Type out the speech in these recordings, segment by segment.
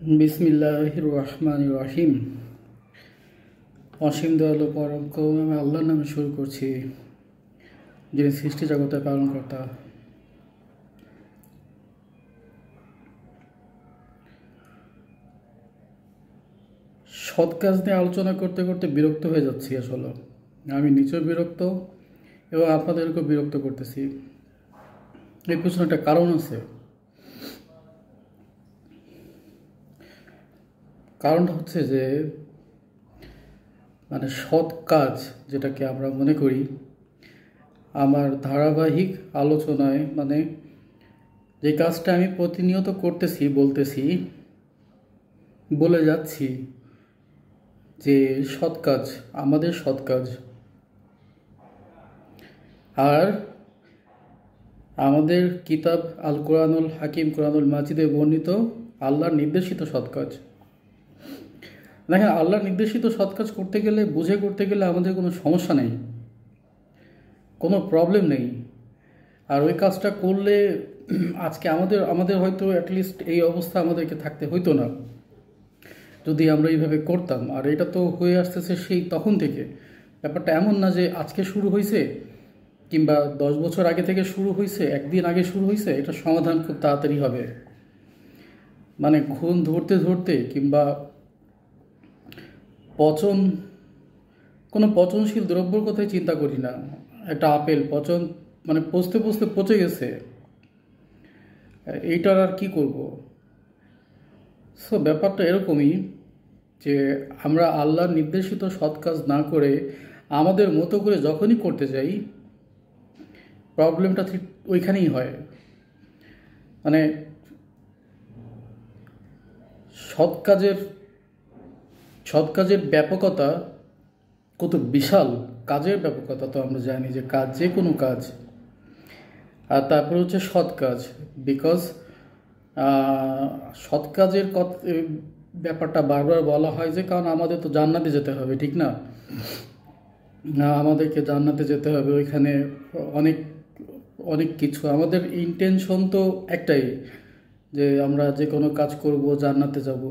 বিসমিল্লাহির রহমানির রহিম। অসীম দয়ালু পরম করুণ আমি আল্লাহর নামে শুরু করছি, যিনি সৃষ্টি জগতের পালনকর্তা। সৎ কাজ নিয়ে আলোচনা করতে করতে বিরক্ত হয়ে যাচ্ছি। আসলে আমি নিজেও বিরক্ত এবং আপনাদেরকেও বিরক্ত করতেছি। এর পিছনে একটা কারণ আছে। কারণটা হচ্ছে যে সৎ কাজ যেটাকে আমরা মনে করি, আমার ধারাবাহিক আলোচনায় যে কাজটা আমি প্রতিনিয়ত করতেছি, বলে যাচ্ছি যে সৎ কাজ, আমাদের সৎ কাজ, আর আমাদের কিতাব আল কোরআনুল হাকিম, কোরআনুল মাজিদে বর্ণিত আল্লাহর নির্দেশিত সৎ কাজ। দেখেন, আল্লাহর নির্দেশিত সৎ কাজ করতে গেলে, বুঝে করতে গেলে আমাদের কোনো সমস্যা নেই, কোনো প্রবলেম নেই। আর ওই কাজটা করলে আজকে আমাদের হয়তো অ্যাটলিস্ট এই অবস্থা আমাদেরকে থাকতে হইতো না যদি আমরা এইভাবে করতাম। আর এটা তো হয়ে আসতেছে সেই তখন থেকে। ব্যাপারটা এমন না যে আজকে শুরু হয়েছে কিংবা 10 বছর আগে থেকে শুরু হয়েছে, একদিন আগে শুরু হয়েছে। এটা সমাধান খুব তাড়াতাড়ি হবে। ঘুণ ধরতে ধরতে কিংবা কোনো পচনশীল দ্রব্যর কথাই চিন্তা করি না। একটা আপেল পচতে পচতে পচে গেছে, এইটার আর কি করব? সো ব্যাপারটা এরকমই যে আমরা আল্লাহর নির্দেশিত সৎ কাজ না করে আমাদের মতো করে যখনই করতে যাই, প্রবলেমটা ঠিক ওইখানেই হয়। সৎ কাজের ব্যাপকতা কত বিশাল। কাজের ব্যাপকতা তো আমরা জানি যে কাজ, যে কোনো কাজ। আর তারপরে হচ্ছে সৎ কাজ। বিকজ সৎ কাজের ব্যাপারটা বারবার বলা হয় যে কারণ আমাদের তো জান্নাতে যেতে হবে, ঠিক না? আমাদেরকে জান্নাতে যেতে হবে। ওইখানে অনেক অনেক কিছু, আমাদের ইন্টেনশন তো একটাই যে আমরা যে কোনো কাজ করব, জান্নাতে যাব।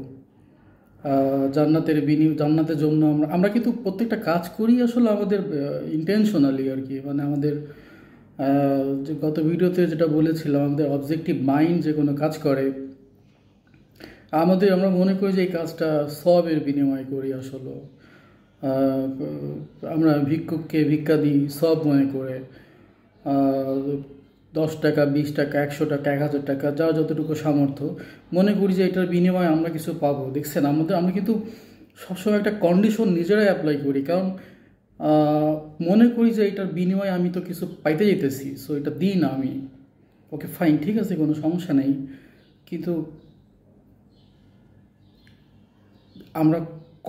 জান্নাতের জন্য আমরা কিন্তু প্রত্যেকটা কাজ করি আসলে আমাদের ইন্টেনশনালি আর কি। আমাদের যে গত ভিডিওতে যেটা বলেছিলাম, আমাদের অবজেক্টিভ মাইন্ড যে কোনো কাজ করে, আমরা মনে করি যে এই কাজটা সওয়াবের বিনিময় করি। আসলে আমরা ভিক্ষুককে ভিক্ষা দিই সওয়াব মনে করে। 10 টাকা, 20 টাকা, 100 টাকা, 1000 টাকা, যার যতটুকু সামর্থ্য, মনে করি যে এটার বিনিময়ে আমরা কিছু পাবো। দেখছেন, আমরা কিন্তু সবসময় একটা কন্ডিশন নিজেরাই অ্যাপ্লাই করি। কারণ মনে করি যে এটার বিনিময়ে আমি তো কিছু পাইতে যেতেছি, সো এটা দিই না আমি। ওকে ফাইন, ঠিক আছে, কোনো সমস্যা নেই। কিন্তু আমরা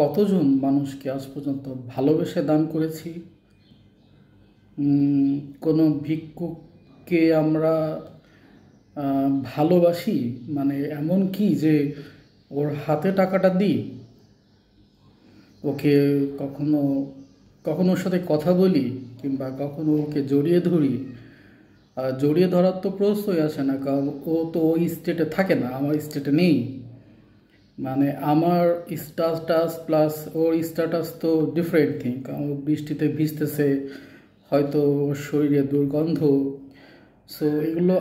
কতজন মানুষকে আজ পর্যন্ত ভালোবেসে দান করেছি? কোনো ভিক্ষুককে আমরা ভালোবাসি, এমন কি যে ওর হাতে টাকাটা দিই, ওকে কখনো কখনো ওর সাথে কথা বলি, কিংবা কখনো ওকে জড়িয়ে ধরি। জড়িয়ে ধরার তো প্রশ্নই আসে না, কারণ ও তো ওই স্টেটে থাকে না, আমার স্টেটে নেই। আমার স্ট্যাটাস প্লাস ওর স্ট্যাটাস তো ডিফারেন্ট থিং। কারণ ও বৃষ্টিতে ভিজতেছে, হয়তো ওর শরীরে দুর্গন্ধ। সো এগুলো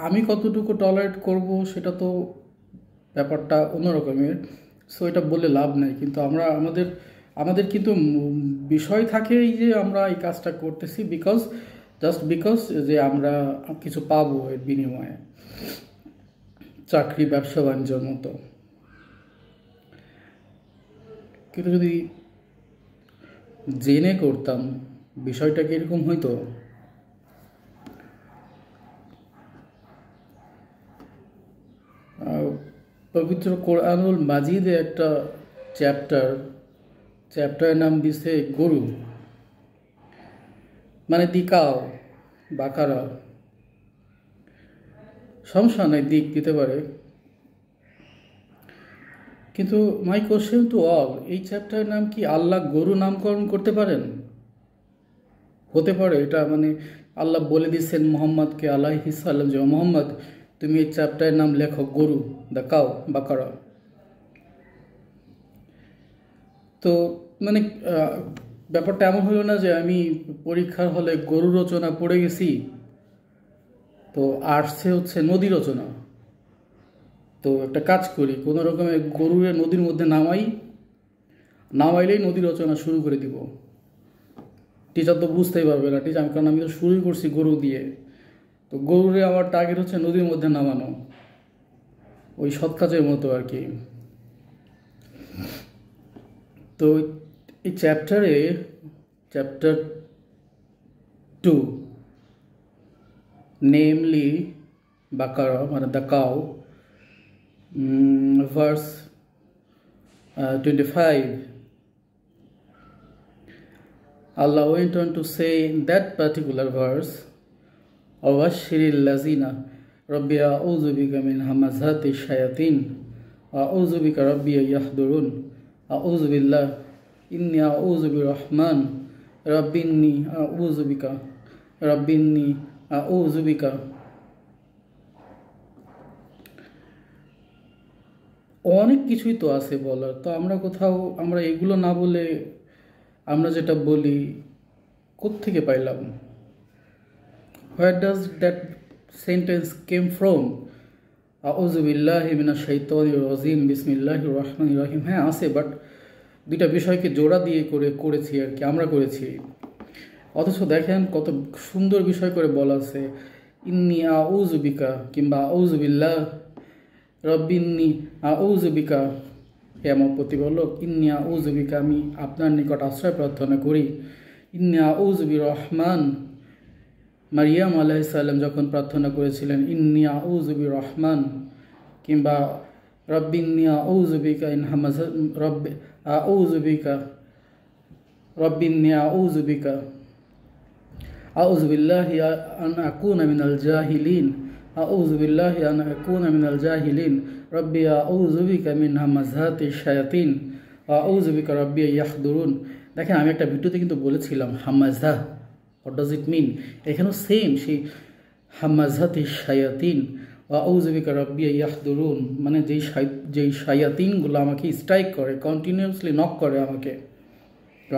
আমি কতটুকু টলারেট করব সেটা তো ব্যাপারটা অন্যরকমের। সো এটা বলে লাভ নাই। কিন্তু আমাদের কিন্তু বিষয় থাকে এই যে আমরা এই কাজটা করতেছি জাস্ট বিকজ যে আমরা কিছু পাবো এর বিনিময়ে, চাকরি, ব্যবসা বাণিজ্যের মতো। কিন্তু যদি জেনে করতাম বিষয়টা কীরকম হইতো। পবিত্র কোরআনুল মাজিদে একটা চ্যাপ্টারের নাম দিছে গরু, দিকাও, বাকারা। সমস্যা নাই, দিক দিতে পারে। কিন্তু মাই কোশ্চেন টু অল, এই চ্যাপ্টারের নাম কি আল্লাহ গরু নামকরণ করতে পারেন? হতে পারে এটা আল্লাহ বলে দিচ্ছেন মোহাম্মদকে আলাইহিস সালাম যে মোহাম্মদ, তুমি এই চ্যাপ্টারের নাম লেখো গরু, দ্য কাউ, বাকারা। তো মানে ব্যাপারটা এমন হলো না যে আমি পরীক্ষার হলে গরু রচনা পড়ে গেছি, তো আর্টসে হচ্ছে নদী রচনা। তো একটা কাজ করি, কোনো রকমে গরুরে নদীর মধ্যে নামাইলেই নদী রচনা শুরু করে দিব। টিচার তো বুঝতেই পারবে না, টিচার, কারণ আমি তো শুরুই করছি গরু দিয়ে। তো গরুরে আমার টার্গেট হচ্ছে নদীর মধ্যে নামানো, ওই সৎ কাজের মতো আর কি। তো এই চ্যাপ্টার 2, নেমলি বাকারা মানে the cow, verse 25, Allah went on to say in that particular verse, Awashiril lazina Rabbi a'udhu bika min hamazati shayatin a'udhu bika Rabbi yahdurun a'udhu billah inni a'udhu birrahman Rabbinni a'udhu bika। অনেক কিছুই তো আছে বলার, তো আমরা এগুলো না বলে আমরা যেটা বলি কোত্থেকে পাইলাম? Where does that sentence came from? আউযু বিল্লাহি মিনাশ শাইতানির রাজিম বিসমিল্লাহির রহমানির রহিম। হ্যাঁ আছে, বাট দুইটা বিষয়কে জোড়া দিয়ে করেছি আর কি, আমরা করেছি। অথচ দেখেন কত সুন্দর বিষয় করে বলা আছে, ইন্নি আউযু বিকা কিংবা আউযু বিল্লাহ রব্বিন্নি আউযু বিকা, হে আমার প্রতিপালক, ইন্নি আউযু বিকা, আমি আপনার নিকট আশ্রয় প্রার্থনা করি। ইন্নি আউযু বির-রহমান, মারিয়াম আলাইহিস সালাম যখন প্রার্থনা করেছিলেন ইন্নি আউযু বির-রহমান, কিংবা রব্বিন্নি আউযু বিকা ইন হামাযা রব্বি আউযু বিকা রব্বিন্নি আউযু বিকা আউযু বিল্লাহি আন আকুনা মিনাল জাহিলিন আউযু বিল্লাহি আন আকুনা মিনাল জাহিলিন রব্বি আউযু বিকা মিন হামাযাতি শায়াতিন আউযু বিকা রব্বি ইয়াহদুরুন। দেখেন আমি একটা ভিডিওতে কিন্তু বলেছিলাম হামাযা, হোয়াট ডাজ ইট মিন? এখানেও সেম, সেই হামাযাতি শায়াতিন আউযু বিকা রব্বি ইয়াহদুরুন, মানে যেই শায়াতিনগুলো আমাকে স্ট্রাইক করে, কন্টিনিউয়াসলি নক করে আমাকে,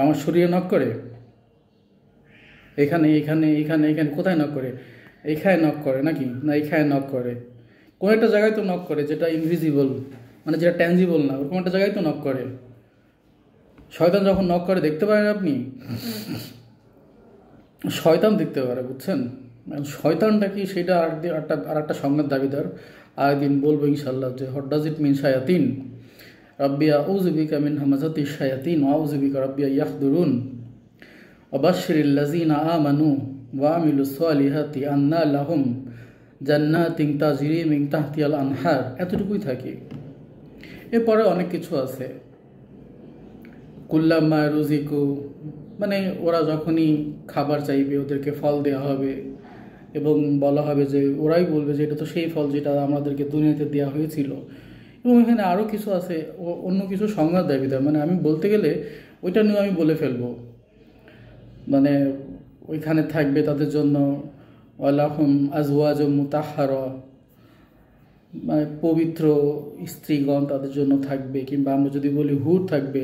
আমার শরীরে নক করে, এখানে এখানে এখানে এখানে কোথায় নক করে? এখানে নক করে নাকি না এখানে নক করে? কোনো একটা জায়গায় তো নক করে, যেটা ইনভিজিবল, মানে যেটা ট্যাঞ্জিবল না, ওরকম একটা জায়গায় তো নক করে। শয়তান যখন নক করে দেখতে পারেন আপনি? শয়তান দেখতে পারে, বুঝছেন? শয়তানটা কি সেটা আর একটা সংজ্ঞার দাবিদার। আরেকদিন বলবো ইনশাল্লাহ যে হোয়াট ডাজ ইট মিন শায়াতিন। রব্বি আউযু বিকা মিন হামাযাতি শায়াতিন আউযু বিকা রব্বি ইয়াহদুরুন ওয়াবাশশিরিল লাযিনা আমানু ওয়া আমিলুস সালিহাতি আন্না লাহুম জান্নাতিন তাজরি মিন তাহতিহাল আনহার। এতটুকুই থাকে, এরপরে অনেক কিছু আছে। কুল্লাম্মা রুজিকু, মানে ওরা যখনই খাবার চাইবে ওদেরকে ফল দেওয়া হবে, এবং বলা হবে যে ওরাই বলবে যে এটা তো সেই ফল যেটা আমাদেরকে দুনিয়াতে দেওয়া হয়েছিল। এবং এখানে আরও কিছু আছে, অন্য কিছু সংজ্ঞা দাবিদার, মানে আমি বলতে গেলে ওইটা নিয়ে আমি বলে ফেলবো। মানে ওইখানে থাকবে তাদের জন্য ওয়ালাহুম আজওয়াজুম মুতাহহারা, মানে পবিত্র স্ত্রীগণ তাদের জন্য থাকবে, কিংবা আমরা যদি বলি হুর থাকবে।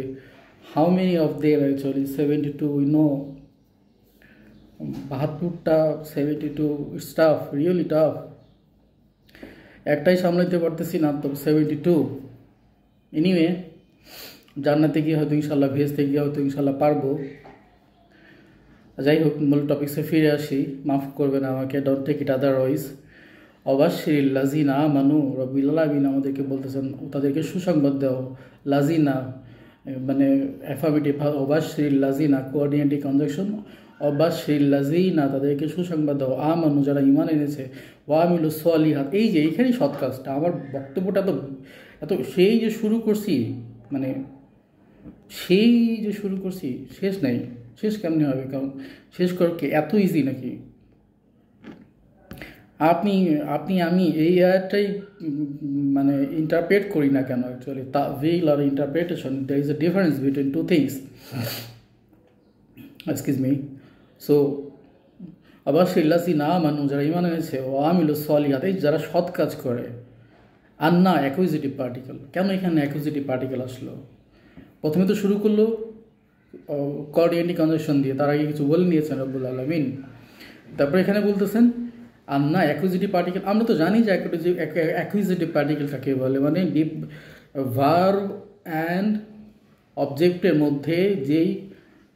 How many of there actually? 72, we know. 72টা, 72, ইটস টাফ, রিয়েলি টাফ। একটাই সামলাইতে পারতেছি না তো 72। এনিওয়ে, জান্নাতে গিয়ে হয়তো ইনশাল্লাহ, ভেজতে গিয়ে হয়তো ইনশাল্লাহ পারবো। যাই হোক, মূল টপিক্সে ফিরে আসি, মাফ করবেন আমাকে, ডোন্ট টেক ইট আদারওয়াইজ। অবাশশিরিল লাযিনা আমানু, রব্বুল আলামিন আমাদেরকে বলতেছেন তাদেরকে সুসংবাদ দাও। লাযিনা মানে অ্যাফার্মেটিভ, অবাশশিরিল লাযিনা কোঅর্ডিনেটিং কনজাংশন, অবাশশিরিল লাযিনা তাদেরকে সুসংবাদ দাও আমানু যারা ঈমান এনেছে, ওয়া আমিলুস সালিহাত। এই যে এইখানেই সৎ কাজটা, আমার বক্তব্যটা এত সেই যে শুরু করছি, মানে সেই যে শুরু করছি শেষ নাই। শেষ কেমনি হবে? কারণ শেষ করকে এত ইজি নাকি? আমি এই আয়াতটাই মানে ইন্টারপ্রেট করি না কেন অ্যাকচুয়ালি? তা'ওয়িল আর interpretation, there is a difference between two things. Excuse me. So অবশ্যই লাযিনা আমানু যারা ঈমান এনেছে, ওয়া আমিলুস সালিহাত এই যারা সৎ কাজ করে। আন্না অ্যাকুজিটিভ পার্টিকেল, কেন এখানে অ্যাকুজিটিভ পার্টিকেল আসলো? প্রথমে তো শুরু করলো কোঅর্ডিনেটিং কনজাংশন দিয়ে, তার আগে কিছু বলে নিয়েছেন রব্বুল আলামিন। তারপরে এখানে বলতেছেন আন্না অ্যাকুইজিটিভ পার্টিকেল। আমরা তো জানি যে অ্যাকুইজিটিভ পার্টিকেল কাকে বলে, মানে ভার্ব অ্যান্ড অবজেক্টের মধ্যে যেই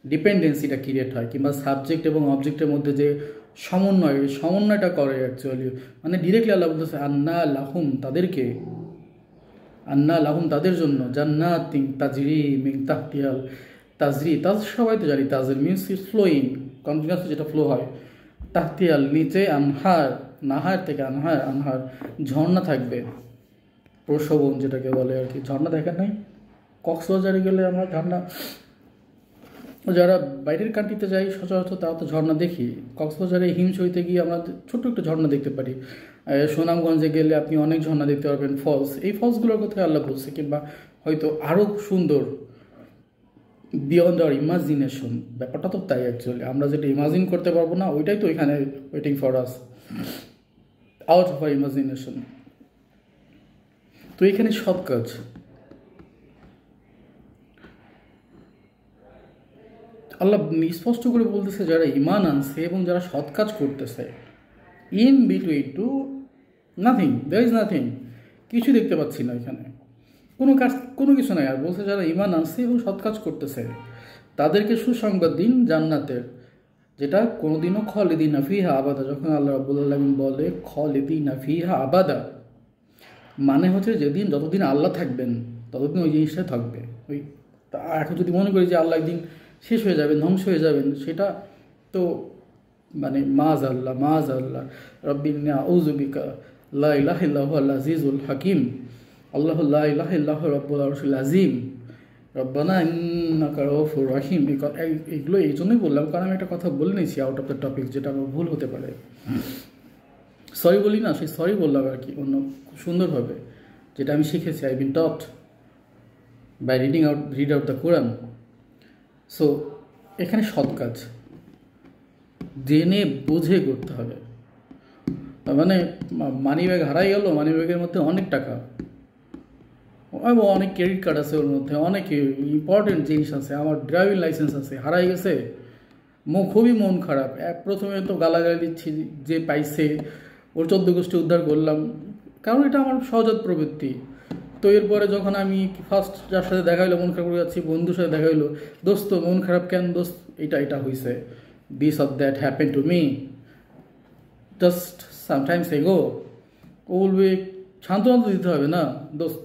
ডিপেন্ডেন্সিটা ক্রিয়েট হয়, কিংবা সাবজেক্ট এবং অবজেক্টের মধ্যে যে সমন্বয়টা করে অ্যাকচুয়ালি, মানে ডিরেক্টলি আল্লাহ বলতেছে আন্না লাহুম, তাদেরকে, আন্না লাহুম তাদের জন্য, জান্নাতিন তাজরি মিন তাহতিহাল, তাজরি তাজ সবাই তো জানি, তাজরি মিনস ইটস ফ্লোয়িং, কন্টিনিউয়াসলি যেটা ফ্লো হয়, তাহতিয়াল নিচে, আনহার নাহার থেকে আনহার, আনহার ঝর্ণা থাকবে, প্রসবন যেটাকে বলে আর কি। ঝর্ণা দেখেন নাই? কক্সবাজারে গেলে আমরা ঝর্ণা, যারা বাইরের কান্ট্রিতে যাই সচরাচর তারা তো ঝর্ণা দেখি। কক্সবাজারে হিমছড়িতে গিয়ে আমরা ছোট্ট একটু ঝর্ণা দেখতে পারি। সুনামগঞ্জে গেলে আপনি অনেক ঝর্ণা দেখতে পারবেন, ফলস। এই ফলসগুলোর কথা আল্লাহ বলছে, কিংবা হয়তো আরও সুন্দর, বিয়ন্ড আওয়ার ইমাজিনেশন। ব্যাপারটা তো তাই অ্যাকচুয়ালি, আমরা যেটা ইমাজিন করতে পারবো না ওইটাই তো এখানে waiting for us, out of our imagination. তো এখানে সৎ কাজ, আল্লাহ স্পষ্ট করে বলতেছে যারা ইমান আনছে এবং যারা সৎ কাজ করতেছে, in between to nothing, there is nothing, কিছু দেখতে পাচ্ছি না এখানে, কোনো কাজ, কোনো কিছু নাই। আর বলছে যারা ইমান আনছে এবং সৎ কাজ করতেছে তাদেরকে সুসংবাদ দিন জান্নাতের, যেটা কোনোদিনও খালিদিনা ফিহা আবাদা। যখন আল্লাহ রাব্বুল আলামিন বলে খালিদিনা ফিহা আবাদা, মানে হচ্ছে যেদিন, যতদিন আল্লাহ থাকবেন ততদিন ওই জিনিসটা থাকবে। ওই এখন যদি মনে করি যে আল্লাহ একদিন শেষ হয়ে যাবেন, ধ্বংস হয়ে যাবেন, সেটা তো মানে মাজ আল্লাহ রব্বিনা আউযুবিকা লা ইলাহা ইল্লাহু আল আজিজুল হাকিম, আল্লাহ লা ইলাহা ইল্লাহু রব্বুল আরশিল আযীম, রব্বানা ইন্নাকা রাউফুর রহিম। এগুলো এই জন্যই বললাম কারণ আমি একটা কথা বলে নিয়েছি আউট অফ দ্য টপিক, যেটা আমার ভুল হতে পারে, সরি বলি না, সেই সরি বললাম আর কি অন্য সুন্দরভাবে, যেটা আমি শিখেছি, I been taught by read out the Quran. So এখানে সৎ কাজ জেনে বুঝে করতে হবে। মানে মানি ব্যাগ হারাই গেল, মানি ব্যাগের মধ্যে অনেক টাকা, অনেক ক্রেডিট কার্ড আছে, ওর মধ্যে অনেক ইম্পর্টেন্ট জিনিস আছে, আমার ড্রাইভিং লাইসেন্স আছে, হারাই গেছে, খুবই মন খারাপ। প্রথমে তো গালাগালি দিচ্ছি, যে পাইছে ওর 14 গোষ্ঠী উদ্ধার করলাম, কারণ এটা আমার সহজাত প্রবৃত্তি। তো এরপরে যখন আমি ফার্স্ট যার সাথে দেখা হইলো, মন খারাপ করে যাচ্ছি, বন্ধুর সাথে দেখা হইলো, দোস্ত মন খারাপ কেন দোস্ত, এটা হয়েছে, this or that happen to me just sometimes এগো। ও বলবে সান্ত্বনা তো দিতে হবে না, দোস্ত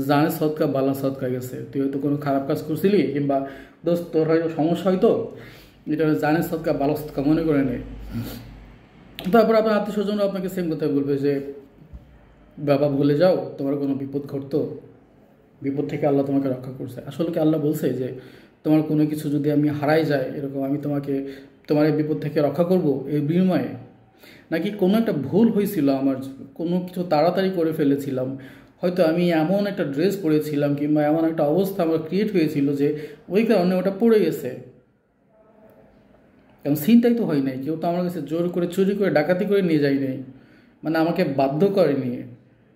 জানে সৎকা বালা সৎকা গেছে, তুই হয়তো কোনো খারাপ কাজ করছিলি, কিংবা দোস্ত তোর হয়তো সমস্যা হয়তো, এটা জানে সৎকা বালা সৎকা মনে করে নেই। তারপর আপনার আত্মীয় স্বজনরা আপনাকে সেম কথা বলবে যে বাবা ভুলে যাও, তোমার কোনো বিপদ ঘটতো, বিপদ থেকে আল্লাহ তোমাকে রক্ষা করছে। আসলে কি আল্লাহ বলছে যে তোমার কোনো কিছু যদি আমি হারাই যায় এরকম, আমি তোমার এই বিপদ থেকে রক্ষা করব এই বিনিময়ে? নাকি কোনো একটা ভুল হয়েছিল আমার, কোনো কিছু তাড়াতাড়ি করে ফেলেছিলাম, হয়তো আমি এমন একটা ড্রেস পরেছিলাম, কিংবা এমন একটা অবস্থা আমার ক্রিয়েট হয়েছিল যে ওই কারণে ওটা পড়ে গেছে। কারণ সিনটাই তো হয় নাই, কেউ তো আমার কাছে জোর করে চুরি করে ডাকাতি করে নিয়ে যায় নাই, মানে আমাকে বাধ্য করেনি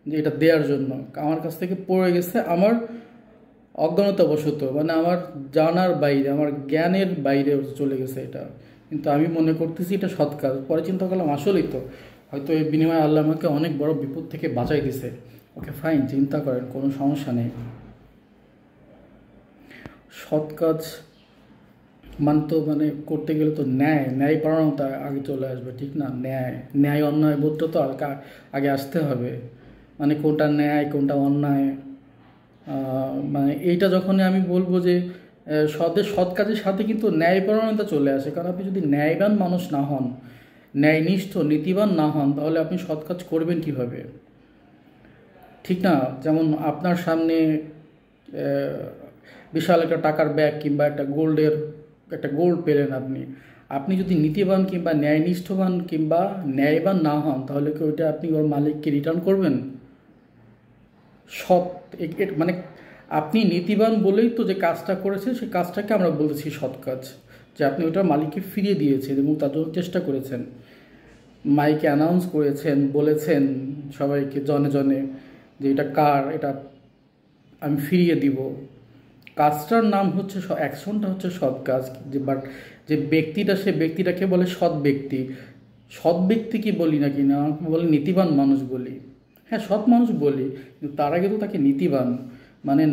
যে এটা দেওয়ার জন্য, আমার কাছ থেকে পড়ে গেছে আমার অজ্ঞানতাবশত, মানে আমার জানার বাইরে, আমার জ্ঞানের বাইরে চলে গেছে এটা, কিন্তু আমি মনে করতেছি এটা সৎ কাজ। পরে চিন্তা করলাম আসলেই তো হয়তো এই বিনিময়ে আল্লাহ আমাকে অনেক বড় বিপদ থেকে বাঁচাই দিছে। ওকে ফাইন, চিন্তা করেন, কোনো সমস্যা নেই। সৎ কাজ মানে করতে গেলে তো ন্যায়পরায়ণতা আগে চলে আসবে, ঠিক না? ন্যায় অন্যায় বোধটা তো আগে আসতে হবে, মানে কোনটা ন্যায় কোনটা অন্যায়। মানে এইটা যখনই আমি বলবো যে সৎ কাজের সাথে কিন্তু ন্যায়পরায়ণতা চলে আসে, কারণ আপনি যদি ন্যায়বান মানুষ না হন, ন্যায়নিষ্ঠ নীতিবান না হন, তাহলে আপনি সৎ কাজ করবেন কীভাবে, ঠিক না? যেমন আপনার সামনে বিশাল একটা টাকার ব্যাগ কিংবা একটা গোল্ড পেলেন, আপনি যদি নীতিবান কিংবা ন্যায়নিষ্ঠবান কিংবা ন্যায়বান না হন, তাহলে কি ওইটা আপনি ওর মালিককে রিটার্ন করবেন? মানে আপনি নীতিবান বলেই তো যে কাজটা করেছে সেই কাজটাকে আমরা বলতেছি সৎ কাজ, যে আপনি ওটার মালিককে ফিরিয়ে দিয়েছেন এবং তার জন্য চেষ্টা করেছেন, মাইকে অ্যানাউন্স করেছেন, বলেছেন সবাইকে জনে জনে যে এটা কার, এটা আমি ফিরিয়ে দিব, কাজটার নাম হচ্ছে অ্যাকশনটা হচ্ছে সৎ কাজ, যে বাট যে ব্যক্তিটা, সে ব্যক্তিটাকে বলে সৎ ব্যক্তি। সৎ ব্যক্তি কি বলি নাকি না, বলি নীতিবান মানুষ বলি। হ্যাঁ, সৎ মানুষ বলি, কিন্তু তার আগে তো তাকে নীতিবান, মানে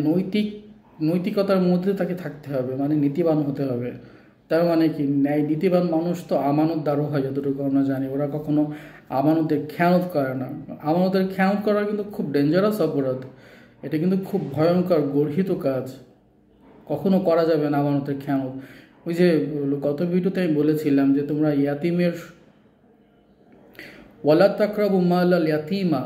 নৈতিকতার মধ্যে তাকে থাকতে হবে, মানে নীতিবান হতে হবে। তার মানে কি, ন্যায় নীতিবান মানুষ তো আমানতদারও হয়, যতটুকু আমরা জানি। ওরা কখনো আমানতের খেয়ানত করে না। আমানতের খেয়ানত করা কিন্তু খুব ডেঞ্জারাস অপরাধ, এটা কিন্তু খুব ভয়ঙ্কর গর্হিত কাজ, কখনো করা যাবে না আমানতের খেয়ানত। ওই যে গত ভিডিওতে আমি বলেছিলাম যে তোমরা ইয়াতিমের ওয়ালা তাকরাবু মালাল ইয়াতিমা,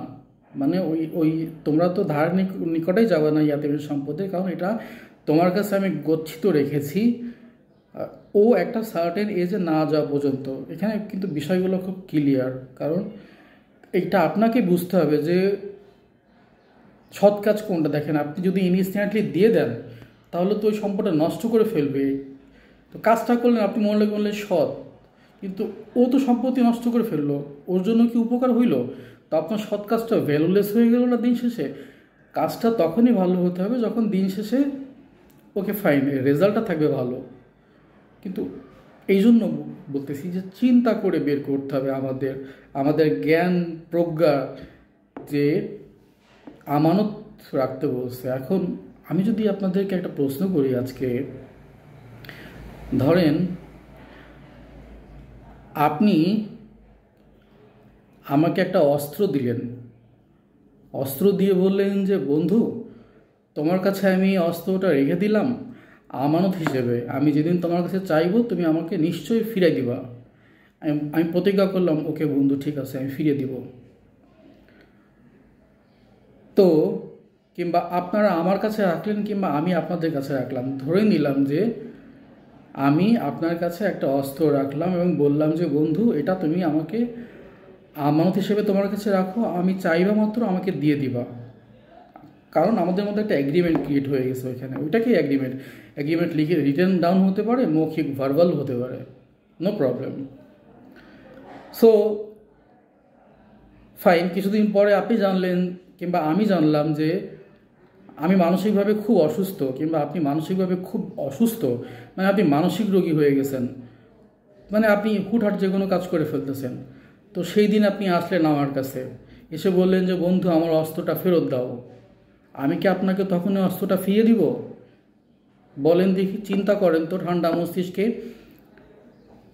মানে ওই ওই তোমরা তো ধার নিকটেই যাবে না ইয়াতিমের সম্পদে, কারণ এটা তোমার কাছে আমি গচ্ছিত রেখেছি ও একটা সার্টেন এজে না যাওয়া পর্যন্ত। এখানে কিন্তু বিষয়গুলো খুব ক্লিয়ার, কারণ এটা আপনাকে বুঝতে হবে যে সৎ কাজ কোনটা। দেখেন, আপনি যদি ইনস্ট্যান্টলি দিয়ে দেন তাহলে তো ওই সম্পদটা নষ্ট করে ফেলবে। তো কাজটা করলেন, আপনি মনে করলেন সৎ, কিন্তু ও তো সম্পত্তি নষ্ট করে ফেললো, ওর জন্য কি উপকার হইল? তো আপনার সৎ কাজটা ভ্যালুলেস হয়ে গেল না দিন শেষে? কাজটা তখনই ভালো হতে হবে যখন দিন শেষে ওকে ফাইন রেজাল্টটা থাকবে ভালো। কিন্তু এই জন্য বলতেছি যে চিন্তা করে বের করতে হবে আমাদের আমাদের জ্ঞান প্রজ্ঞা, যে আমানত রাখতে বলছে। এখন আমি যদি আপনাদেরকে একটা প্রশ্ন করি আজকে, ধরেন আপনি আমাকে একটা অস্ত্র দিলেন, অস্ত্র দিয়ে বললেন যে বন্ধু, তোমার কাছে আমি অস্ত্রটা রেখে দিলাম আমানত হিসেবে, আমি যেদিন তোমার কাছে চাইবো তুমি আমাকে নিশ্চয়ই ফিরিয়ে দিবা। আমি প্রতিজ্ঞা করলাম, ওকে বন্ধু ঠিক আছে, আমি ফিরিয়ে দিব। তো কিংবা আপনারা আমার কাছে রাখলেন, কিংবা আমি আপনাদের কাছে রাখলাম, ধরে নিলাম যে আমি আপনার কাছে একটা অস্ত্র রাখলাম এবং বললাম যে বন্ধু, এটা তুমি আমাকে আমানত হিসেবে তোমার কাছে রাখো, আমি চাইবা মাত্র আমাকে দিয়ে দিবা। কারণ আমাদের মধ্যে একটা এগ্রিমেন্ট ক্রিয়েট হয়ে গেছে ওইখানে। ওইটাকেই এগ্রিমেন্ট লিখে রিটেন ডাউন হতে পারে, মৌখিক ভার্বাল হতে পারে, নো প্রবলেম। সো ফাইন, কিছুদিন পরে আপনি জানলেন কিংবা আমি জানলাম যে আমি মানসিকভাবে খুব অসুস্থ, কিংবা আপনি মানসিকভাবে খুব অসুস্থ, মানে আপনি মানসিক রোগী হয়ে গেছেন, মানে আপনি হুটহাট যে কোনো কাজ করে ফেলতেছেন। তো সেই দিন আপনি আসলেন আমার কাছে, এসে বললেন যে বন্ধু, আমার অস্ত্রটা ফেরত দাও। আমি কি আপনাকে তখন ওই অস্ত্রটা ফিরিয়ে দিব? বলেন দেখি, চিন্তা করেন তো ঠান্ডা মস্তিষ্কে।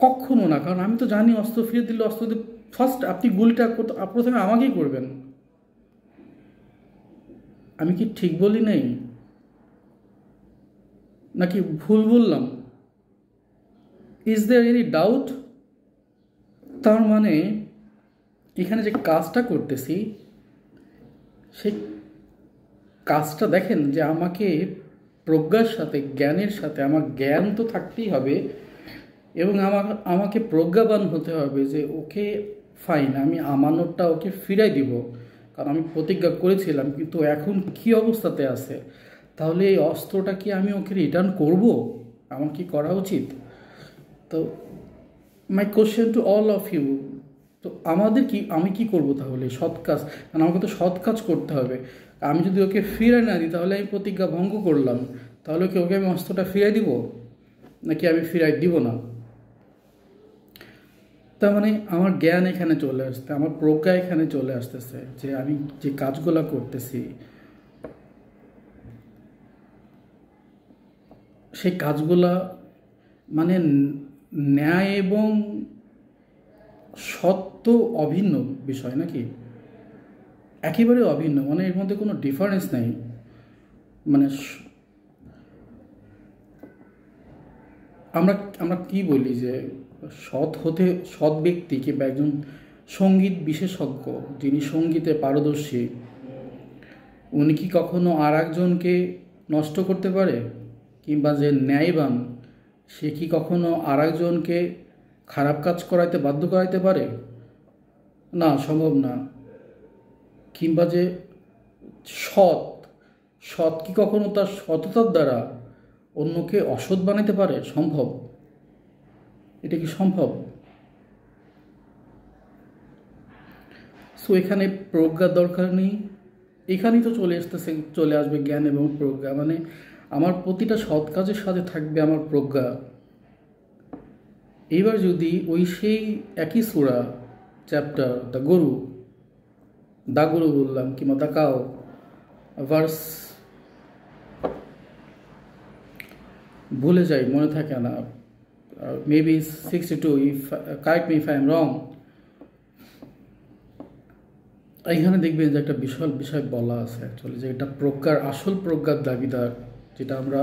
কখনো না, কারণ আমি তো জানি অস্ত্র ফিরিয়ে দিলে অস্ত্র দিয়ে ফার্স্ট আপনি গুলিটা প্রথমে আমাকেই করবেন। আমি কি ঠিক বলি নাই নাকি ভুল বললাম? Is there any doubt? তার মানে এখানে যে কাজটা করতেছি, সেই কাজটা দেখেন যে আমাকে প্রজ্ঞার সাথে, জ্ঞানের সাথে, আমার জ্ঞান তো থাকতেই হবে এবং আমাকে প্রজ্ঞাবান হতে হবে যে ওকে ফাইন, আমি আমানতটা ওকে ফিরাই দিব, কারণ আমি প্রতিজ্ঞা করেছিলাম। কিন্তু এখন কি অবস্থাতে আছে? তাহলে এই অস্ত্রটা কি আমি ওকে রিটার্ন করব? আমার কি করা উচিত? তো my question to all of you, তো আমি কি করব তাহলে? সৎ কাজ, কারণ আমাকে তো সৎ কাজ করতে হবে। আমি যদি ওকে ফিরে না দিই তাহলে আমি প্রতিজ্ঞা ভঙ্গ করলাম। তাহলে কি ওকে আমি অস্ত্রটা ফিরাই দিব নাকি আমি ফিরাই দিব না? তার মানে আমার জ্ঞান এখানে চলে আসছে, আমার প্রজ্ঞা এখানে চলে আসতেছে, যে আমি যে কাজগুলো করতেছি সেই কাজগুলা মানে ন্যায় এবং সত্য অভিন্ন বিষয় নাকি? একেবারে অভিন্ন, মানে এর মধ্যে কোনো ডিফারেন্স নাই। মানে আমরা আমরা কি বলি যে সৎ ব্যক্তি কিংবা একজন সঙ্গীত বিশেষজ্ঞ, যিনি সঙ্গীতে পারদর্শী, উনি কি কখনো আর একজনকে নষ্ট করতে পারে? কিংবা যে ন্যায়বান, সে কি কখনো আর একজনকে খারাপ কাজ বাধ্য করাইতে পারে? না, সম্ভব না। কিংবা যে সৎ সৎ কি কখনো তার সততার দ্বারা অন্যকে অসৎ বানাতে পারে? সম্ভব? এটা কি সম্ভব? সো এখানে প্রজ্ঞার দরকার নেই, এখানেই তো চলে আসবে জ্ঞান এবং প্রজ্ঞা। মানে আমার প্রতিটা সৎ কাজের সাথে থাকবে আমার প্রজ্ঞা। এইবার যদি ওই সেই একই সূরা চ্যাপ্টার দা গরু বললাম কিংবা দা কাও ভার্স ভুলে যাই, মনে থাকে না, maybe 62, if correct me if I am রং। এইখানে দেখবেন যে একটা বিশাল বিষয় বলা আছে অ্যাকচুয়ালি, যে এটা প্রজ্ঞার, আসল প্রজ্ঞার দাবিদার, যেটা আমরা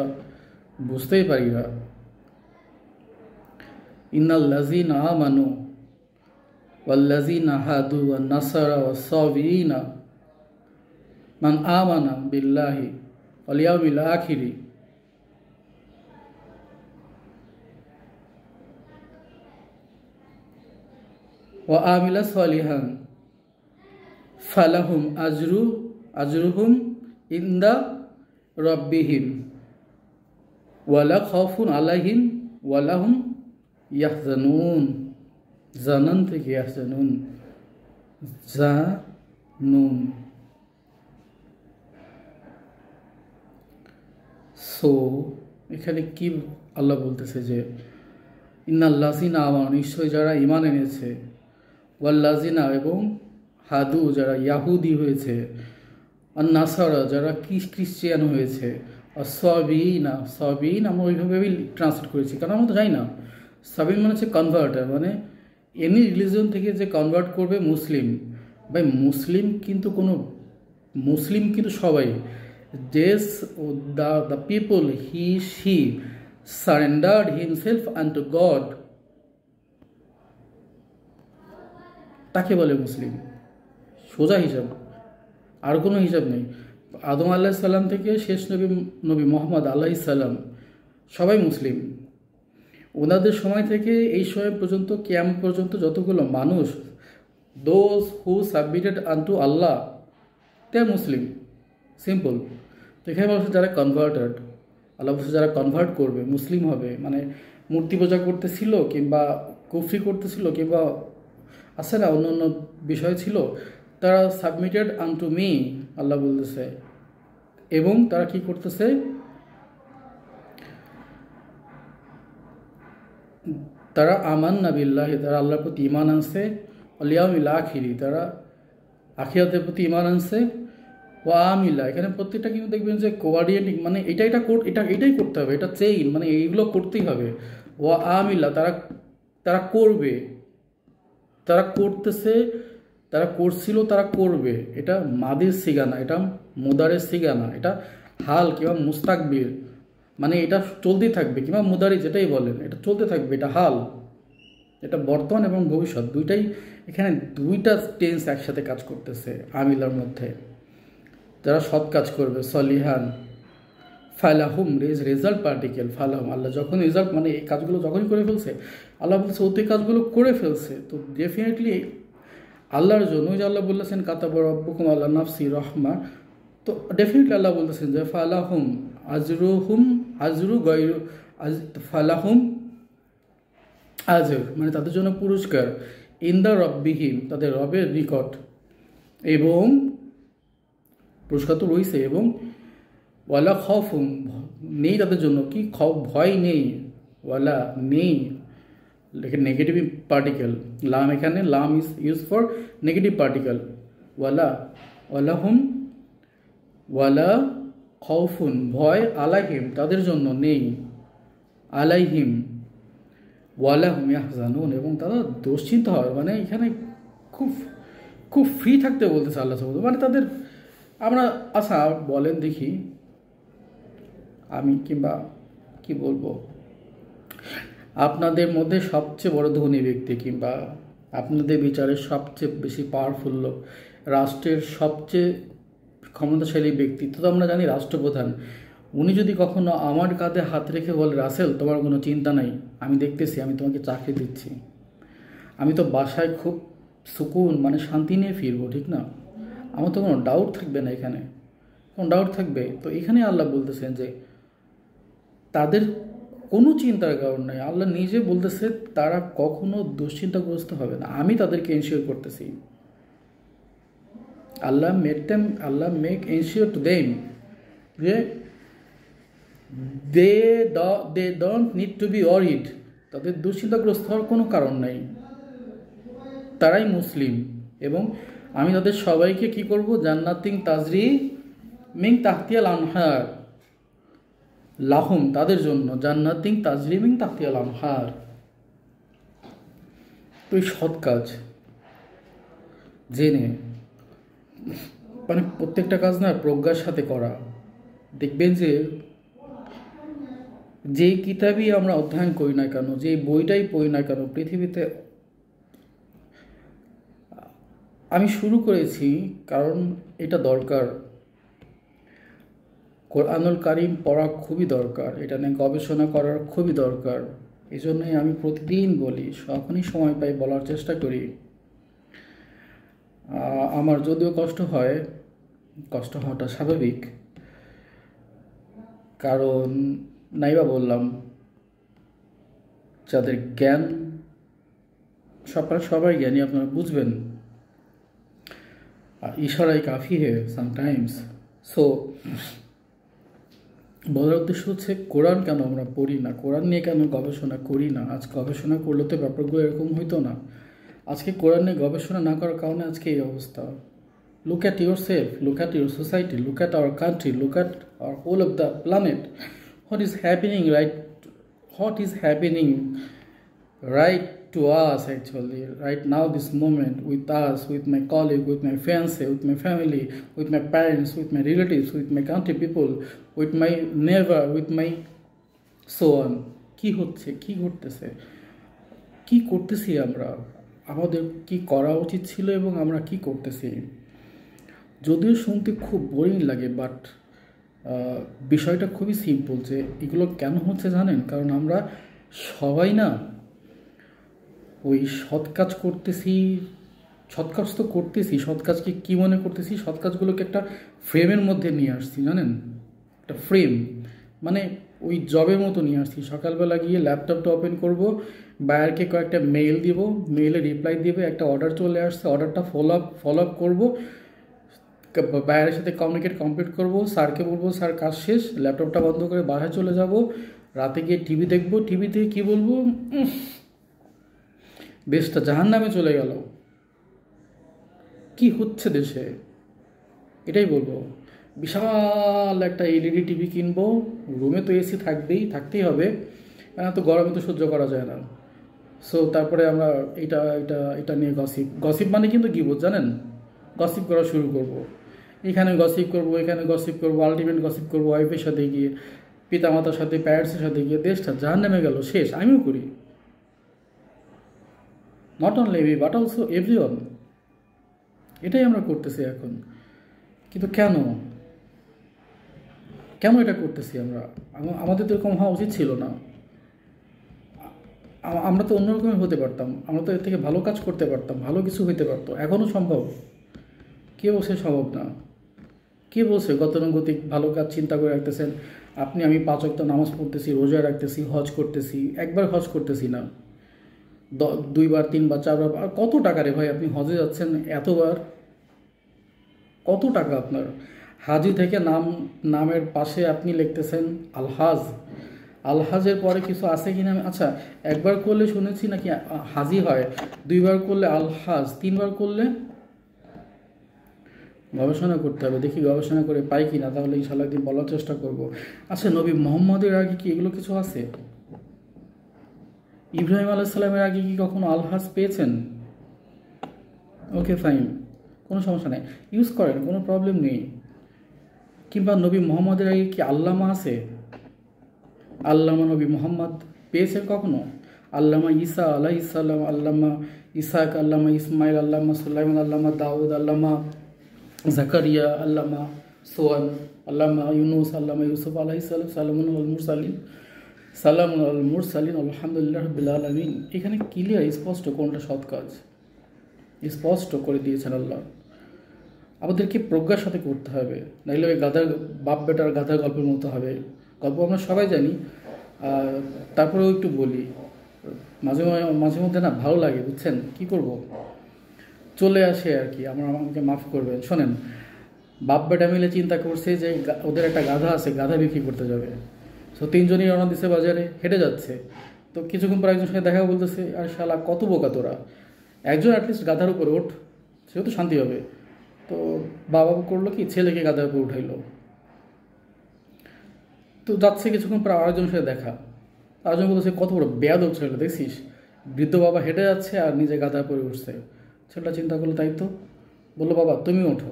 বুঝতেই পারি না। ইন্নাল্লাযীনা আমানু ওয়াল্লাযীনা হাদু ওয়ান নাসারা ওয়াস-সাবিরিনা মান আমানা বিল্লাহি ওয়াল ইয়াউমিল আখিরি ওয়া আমিলা সালিহান ফালাহুম আজরুহুম ইনদা রাব্বিহিম ওয়ালা খাউফুন আলাইহিম ওয়ালাহুম ইয়াহজানুন। জানান থেকে ইয়াহজানুন, জানুন। সো এখানে কি আল্লাহ বলতেছে যে ইন্নাল্লাযীনা আমানু, নিশ্চয় যারা ঈমান এনেছে, ওয়াল্লাযীনা এবং হাদু যারা ইয়াহুদি হয়েছে, আর নাসারা যারা ক্রিশ্চিয়ান হয়েছে, আর সাবিনা, সাবিন আমরা ওইভাবেই ট্রান্সলেট করেছি, কারণ আমরা তো জানি না। সাবিন মানে হচ্ছে কনভার্টার, মানে এনি রিলিজন থেকে যে কনভার্ট করবে মুসলিম। ভাই মুসলিম কিন্তু সবাই, just the people she surrendered himself unto God, তাকে বলে মুসলিম। সোজা হিসাব, আর কোনো হিসাব নেই। আদম আলাইহিস সালাম থেকে শেষ নবী মুহাম্মদ আলাইহিস সালাম সবাই মুসলিম। ওনাদের সময় থেকে এই সময় পর্যন্ত, কিয়ামত পর্যন্ত যতগুলো মানুষ, those who submitted unto Allah, they are Muslim, simple. তো এখানে বলছে যারা কনভার্টেড, আল্লাহ বলছে যারা কনভার্ট করবে, মুসলিম হবে, মানে মূর্তি পূজা করতেছিল কিংবা কুফরি করতেছিল কিংবা আছে না অন্য অন্য বিষয় ছিল, তারা সাবমিটেড আনটু মি, আল্লাহ বলতেছে। এবং তারা কি করতেছে, তারা আমান্না বিল্লাহি, তারা আল্লাহর প্রতি ঈমান আনছে, ওয়াল ইয়াউমিল আখিরি, তারা আখিরাতের প্রতি ঈমান আনছে, ওয়া আমিলা, এখানে প্রত্যেকটা কিন্তু দেখবেন যে কোঅর্ডিনেটিং, মানে এটাই করতে হবে, এটা চেইন, মানে এইগুলো করতেই হবে। ওয়া আমিলা, তারা করবে, তারা করতেছে, তারা করছিল, তারা করবে। এটা মাদির সিগানা, এটা মুদারের সিগানা, এটা হাল কিংবা মুস্তাকবির, মানে এটা চলতেই থাকবে, কিংবা মুদারি যেটাই বলেন, এটা চলতে থাকবে, এটা হাল, এটা বর্তমান এবং ভবিষ্যৎ দুইটাই, এখানে দুইটা টেন্স একসাথে কাজ করতেছে আমিলার মধ্যে। যারা সৎ কাজ করবে, সলিহান, ফালাহুম, রেজাল্ট পার্টিকেল, ফালাহুম, আল্লাহ যখন রেজাল্ট, মানে এই কাজগুলো যখনই করে ফেলছে, আল্লাহ বলছে ওতে কাজগুলো করে ফেলছে, তো ডেফিনেটলি আল্লাহর জন্য, যে আল্লাহ বলতেছেন কাতাবা রাব্বুকুম আলা নাফসি রহমা, তো ডেফিনেটলি আল্লাহ বলতেছেন যে ফালাহুম আজরু গায়রু ফালাহুম আজর, মানে তাদের জন্য পুরস্কার, ইনদা রব্বিহিম, তাদের রবের নিকট, এবং পুরস্কার তো রয়েছে, এবং ওয়ালা খফুম, নেই তাদের জন্য কি ভয় নেই, ওয়ালা নেই, নেগেটিভ পার্টিকেল, লাম, এখানে লাম is use for negative particle, ওয়ালা খৌফুন, ভয়, আলাইহিম, তাদের জন্য নেই, আলাইহিম ওয়ালাহুম ইয়াহজানুন, এবং তারা দুশ্চিন্তা হয়, মানে এখানে খুব ফ্রি থাকতে বলতেছে আল্লাহ সুবহানাহু, মানে তাদের, আমরা আচ্ছা বলেন দেখি, আমি কিংবা কি বলবো, আপনাদের মধ্যে সবচেয়ে বড় ধনী ব্যক্তি কিংবা আপনাদের বিচারে সবচেয়ে বেশি পাওয়ারফুল লোক, রাষ্ট্রের সবচেয়ে ক্ষমতাশালী ব্যক্তি, তো আমরা জানি রাষ্ট্রপ্রধান, উনি যদি কখনো আমার কাঁধে হাত রেখে বলে রাসেল তোমার কোনো চিন্তা নাই, আমি দেখতেছি, আমি তোমাকে চাকরি দিচ্ছি, আমি তো বাসায় খুব সুকুন, মানে শান্তি নিয়ে ফিরবো, ঠিক না? আমার তো কোনো ডাউট থাকবে না, এখানে কোনো ডাউট থাকবে? তো এখানে আল্লাহ বলতেছেন যে তাদের কোনো চিন্তার কারণ নাই, আল্লাহ নিজে বলতেছে তারা কখনো দুশ্চিন্তাগ্রস্ত হবে না, আমি তাদেরকে এনশিওর করতেছি। Allah make ensure to them, যে they don't need to be worried, তাদের দুশ্চিন্তাগ্রস্ত হওয়ার কোনো কারণ নাই, তারাই মুসলিম। এবং আমি তাদের সবাইকে কি করব, জান্নাতিন তাজরি মিন তাহতিয়াল আনহার লাহুম, তাদের জন্য জান্নাতিন তাজরি মিন তাহতিয়াল আনহার। তো এই সৎ কাজ জেনে, মানে প্রত্যেকটা কাজ না প্রজ্ঞার সাথে করা, দেখবেন যে যেই কিতাবই আমরা অধ্যয়ন করি না কেন, যে বইটাই পড়ি না কেন পৃথিবীতে, আমি শুরু করেছি কারণ এটা দরকার, কোরআনুল কারিম পড়া খুবই দরকার, এটা নিয়ে গবেষণা করার খুবই দরকার। এই জন্যই আমি প্রতিদিন বলি, যখনই সময় পাই বলার চেষ্টা করি। আমার যদিও কষ্ট হয়, কষ্ট হওয়াটা স্বাভাবিক, কারণ নাইবা বললাম যাদের জ্ঞান, সবাই জ্ঞানী, আপনারা বুঝবেন ইশারাই কাফি হে সামটাইমস। সো বলার উদ্দেশ্য হচ্ছে কোরআন কেন আমরা পড়ি না, কোরআন নিয়ে কেন গবেষণা করি না। আজ গবেষণা করলে তো ব্যাপারগুলো এরকম হইতো না। আজকে কোরআন নিয়ে গবেষণা না করার কারণে আজকে এই অবস্থা। Look at yourself, look at your society, look at our country, look at our whole of the planet. What is happening right to us actually right now, this moment, with us, with my colleague, with my fiance, with my family, with my parents, with my relatives, with my country people, with my neighbor, with my so on. কি হচ্ছে, কি ঘটতেছে, কি করতেছি আমরা, আমাদের কি করা উচিত ছিল এবং আমরা কি করতেছি। যদিও শুনতে খুব বোরিং লাগে, বাট বিষয়টা খুবই সিম্পল। যে এগুলো কেন হচ্ছে জানেন? কারণ আমরা সবাই না ওই সৎ কাজ করতেছি, সৎ কাজ তো করতেছি, সৎ কাজকে কী মনে করতেছি, সৎ কাজগুলোকে একটা ফ্রেমের মধ্যে নিয়ে আসছি, জানেন? একটা ফ্রেম মানে ওই জবের মতো নিয়ে আসছি। সকালবেলা গিয়ে ল্যাপটপটা ওপেন করব, বায়ারকে কয়েকটা মেইল দিব, মেইলে রিপ্লাই দিবে, একটা অর্ডার চলে আসছে, অর্ডারটা ফলো আপ করবো, বায়ারের সাথে কমপ্লিট করব, স্যারকে বলবো স্যার কাজ শেষ, ল্যাপটপটা বন্ধ করে বাসায় চলে যাব, রাতে গিয়ে টিভি দেখবো, টিভি থেকে কী বলবো, দেশটা জাহান্নামে চলে গেল, কি হচ্ছে দেশে, এটাই বলবো। বিশাল একটা এলইডি টিভি কিনবো, রুমে তো এসি থাকতেই হবে, তো গরমে তো সহ্য করা যায় না। সো তারপরে আমরা এটা নিয়ে গসিপ মানে কিন্তু কি জানেন, গসিপ করা শুরু করব, এখানে গসিপ করবো, এখানে গসিপ করবো, আলটিমেট গসিপ করবো ওয়াইফের সাথে গিয়ে, পিতামাতার সাথে, প্যারেন্টসের সাথে গিয়ে, দেশটা জাহান্নামে গেল, শেষ। আমিও করি, not only me but also everyone. এটাই আমরা করতেছি এখন। কিন্তু কেন এটা করতেছি আমরা? আমাদের তো এরকম হওয়া উচিত ছিল না। আমরা তো অন্যরকমই হতে পারতাম, আমরা তো এর থেকে ভালো কাজ করতে পারতাম, ভালো কিছু হইতে পারতো। এখনও সম্ভব, কে বলছে সম্ভব না? কে বলছে গতানুগতিক ভালো কাজ চিন্তা করে রাখতেছেন আপনি? আমি 5 ওয়াক্ত নামাজ পড়তেছি, রোজা রাখতেছি, হজ করতেছি, একবার হজ করতেছি না, 2 বার 3 বার 4 বার। আর কত টাকা রে ভাই, আপনি হজে যাচ্ছেন এতবার, কত টাকা আপনার? হাজি থেকে নামের পাশে আপনি লিখতেছেন আলহাজ, আলহাজের পরে কিছু আছে কিনা? আচ্ছা, একবার করলে শুনেছি নাকি হাজি হয়, 2 বার করলে আলহাজ, 3 বার করলে? গবেষণা করতে হবে, দেখি গবেষণা করে পাই কি না, তাহলে ইনশাআল্লাহ একদিন বলার চেষ্টা করব। আচ্ছা, নবী মোহাম্মদের আগে কি এগুলো কিছু আছে? ইব্রাহিম আলাইহিস সালামের আগে কি কখনো আলহাজ পেয়েছেন? ওকে ফাইন, কোনো সমস্যা নেই, ইউজ করেন, কোনো প্রবলেম নেই। কিংবা নবী মোহাম্মদের আগে কি আল্লামা আছে? আল্লামা নবী মোহাম্মদ পেয়েছেন কখনো? আল্লামা ঈসা আলাইহিস সালাম, আল্লামা ইসাক, আল্লামা ইসমাইল, আল্লামা সুলাইমান, আল্লামা দাউদ, আল্লামা জাকারিয়া, আল্লামা সোয়ান, আল্লামা ইউনুস, আল্লামা ইউসুফ আলাইহিস সালাম, সালামুন আল মুরসালিন, আলহামদুলিল্লাহ রাব্বিল আলামিন। এখানে ক্লিয়ার স্পষ্ট কোনটা সৎ কাজ স্পষ্ট করে দিয়েছেন আল্লাহ। আমাদেরকে প্রজ্ঞার সাথে করতে হবে, নাইলে ওই গাধার বাপ বেটার গাধার গল্পের মতো হবে। গল্প আমরা সবাই জানি, তারপরেও একটু বলি, মাঝে মধ্যে না ভালো লাগে, বুঝছেন, কি করব, চলে আসে আর কি। আমাকে মাফ করবেন। শোনেন, বাপ বেটা মিলে চিন্তা করছে যে ওদের একটা গাধা আছে, গাধা বিক্রি করতে যাবে। সো তিনজনই রওনা দিছে বাজারে, হেঁটে যাচ্ছে। তো কিছুক্ষণ পর একজনের সাথে দেখা বলতেছে, আর শালা কত বোকা তোরা, একজন অ্যাটলিস্ট গাধার উপরে ওঠ, সেও তো শান্তি হবে। তো বাবা করলো কি, ছেলেকে গাধার উপরে উঠাইলো। তো যাচ্ছে, কিছুক্ষণ পর আরেকজনের সাথে দেখা, আরেকজন বলতেছে কত বড় বেয়াদব ছেলে দেখছিস, বৃদ্ধ বাবা হেঁটে যাচ্ছে আর নিজে গাধার পরে উঠছে। ছেলেটা চিন্তা করলো তাই তো, বললো বাবা তুমি ওঠো।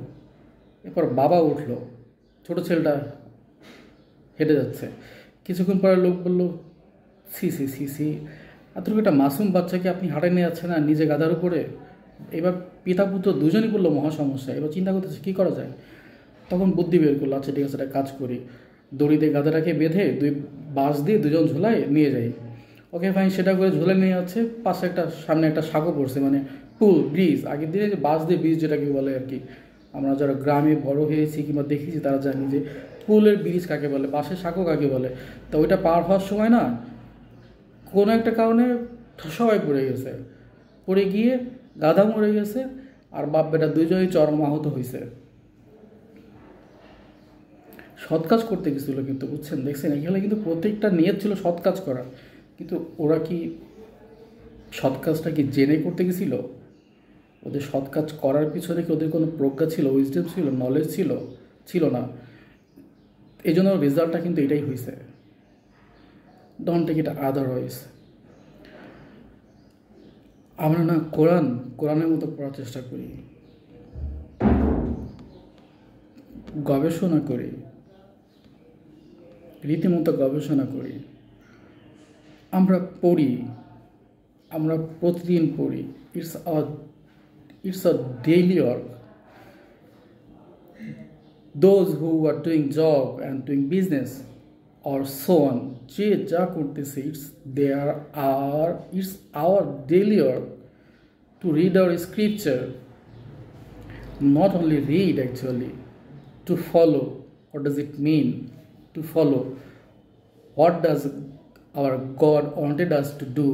এরপর বাবা উঠলো, ছোটো ছেলেটা হেঁটে যাচ্ছে। কিছুক্ষণ পরে লোক বললো, সি সি সি সি, এতটুকু একটা মাসুম বাচ্চাকে আপনি হাঁটাই নিয়ে যাচ্ছেন না নিজে গাধার উপরে। এবার পিতা পুত্র দুজনই বললো মহা সমস্যা। এবার চিন্তা করতেছে কী করা যায়। তখন বুদ্ধি বের করলো, আচ্ছা ঠিক আছে একটা কাজ করি, দড়িতে গাধাটাকে বেঁধে দুই বাঁশ দিয়ে দুজন ঝোলায় নিয়ে যাই। ওকে ফাইন, সেটা করে ঝোলে নিয়ে যাচ্ছে। পাশে একটা সামনে একটা সাঁকো পড়ছে, মানে পুল ব্রিজ, আগের দিনে যে বাঁশ দিয়ে ব্রিজ যেটাকে বলে আর কি, আমরা যারা গ্রামে বড় হয়েছি কিংবা দেখেছি তারা জানি যে পুলের ব্রিজ কাকে বলে, বাঁশের সাঁকো কাকে বলে। তো ওইটা পার হওয়ার সময় না কোনো একটা কারণে সবাই পড়ে গেছে, পড়ে গিয়ে গাধা মরে গেছে, আর বাপ বেটা দুইজনই চরম আহত হয়েছে। সৎ কাজ করতে গেছিল কিন্তু, বুঝছেন, দেখছেন এখানে কিন্তু প্রত্যেকটা নিয়ত ছিল সৎ কাজ করা, কিন্তু ওরা কি সৎ কাজটা কি জেনে করতে গেছিল? ওদের সৎ কাজ করার পিছনে কি ওদের কোনো প্রজ্ঞা ছিল, উইজডম ছিল, নলেজ ছিল? ছিল না। এই জন্য রেজাল্টটা কিন্তু এটাই হয়েছে। Don't take it otherwise. আমরা না কোরআনের মতো পড়ার চেষ্টা করি, গবেষণা করি, রীতিমতো গবেষণা করি, আমরা পড়ি, আমরা প্রতিদিন পড়ি। It's a daily work. Those who are doing job and doing business or so on, যে যা করতেছে, it's our daily work to read our scripture, not only read actually, to follow. What does it mean to follow? What does our God wanted us to do?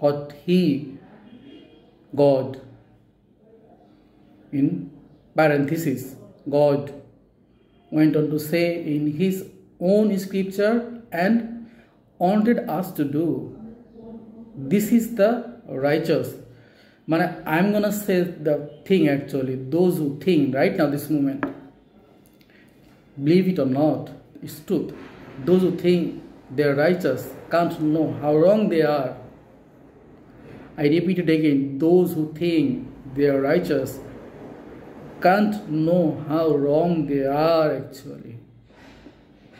What He, God, in parenthesis, God went on to say in His own scripture and wanted us to do. This is the righteous. Man, I'm gonna say the thing actually. Those who think right now, this moment, believe it or not, it's truth. Those who think they're righteous can't know how wrong they are. I repeat it again. Those who think they are righteous can't know how wrong they are actually.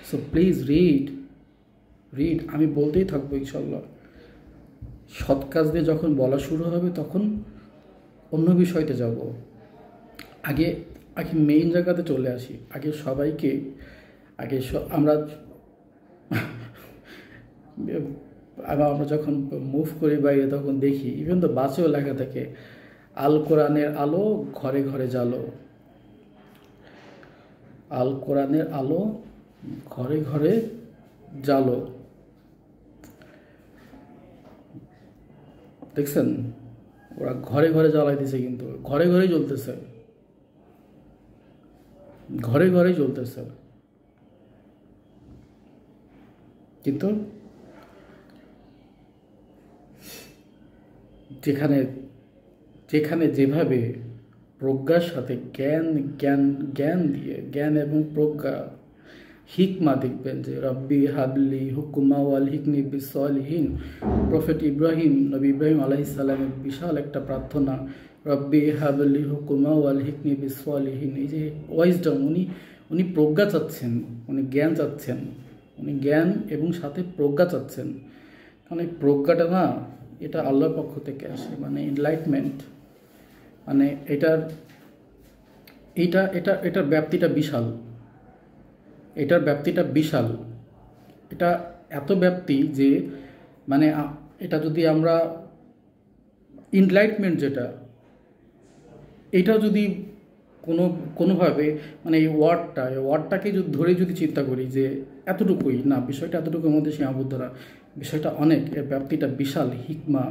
So please read. আমি বলতেই থাকবো ইনশাল্লাহ। সৎ কাজ দিয়ে যখন বলা শুরু হবে তখন অন্য বিষয়তে যাব। আগে মেইন জায়গাতে চলে আসি। আগে সবাইকে আমরা যখন মুভ করি বাইরে তখন দেখি ইভেন তো বাসেও লেখা থাকে, আল কোরআনের আলো ঘরে ঘরে জ্বালো। আল কোরআনের আলো ঘরে ঘরে জ্বালো। দেখছেন, ওরা ঘরে ঘরে জ্বালাইতেছে, কিন্তু ঘরে ঘরেই জ্বলতেছে, ঘরে ঘরেই জ্বলতেছে। কিন্তু যেখানে যেভাবে প্রজ্ঞার সাথে জ্ঞান দিয়ে, জ্ঞান এবং প্রজ্ঞা, হিকমা, দেখবেন যে রব্বি হাবলি হুকুমা ওয়াল হিকনি বিসলিহীন, প্রফেট ইব্রাহিম, নবী ইব্রাহিম আলাইহিস সালামের বিশাল একটা প্রার্থনা, রব্বি হাবলি হুকুমা ওয়াল হিকনি বিসলিহীন। এই যে ওয়াইজডম, উনি প্রজ্ঞা চাচ্ছেন, উনি জ্ঞান চাচ্ছেন, উনি জ্ঞান এবং সাথে প্রজ্ঞা চাচ্ছেন। কারণ এই প্রজ্ঞাটা না, এটা আল্লাহর পক্ষ থেকে আসে, মানে এনলাইটমেন্ট, মানে এটার ব্যাপ্তিটা বিশাল, এটার ব্যাপ্তিটা বিশাল। এটা এত ব্যাপ্তি যে মানে এটা যদি আমরা এনলাইটমেন্ট যেটা, এটা যদি কোনোভাবে মানে এই ওয়ার্ডটাকে ধরে যদি চিন্তা করি যে এতটুকুই না, বিষয়টা এতটুকুর মধ্যে সীমাবদ্ধ না, বিষয়টা অনেক, এর ব্যাপ্তিটা বিশাল। হিকমা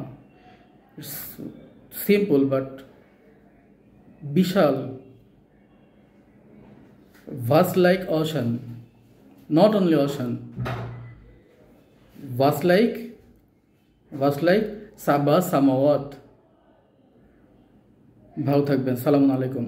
সিম্পল বাট বিশাল, vast like ocean. not only ocean, vast like sabah samawat. ভালো থাকবেন। সালামু আলাইকুম।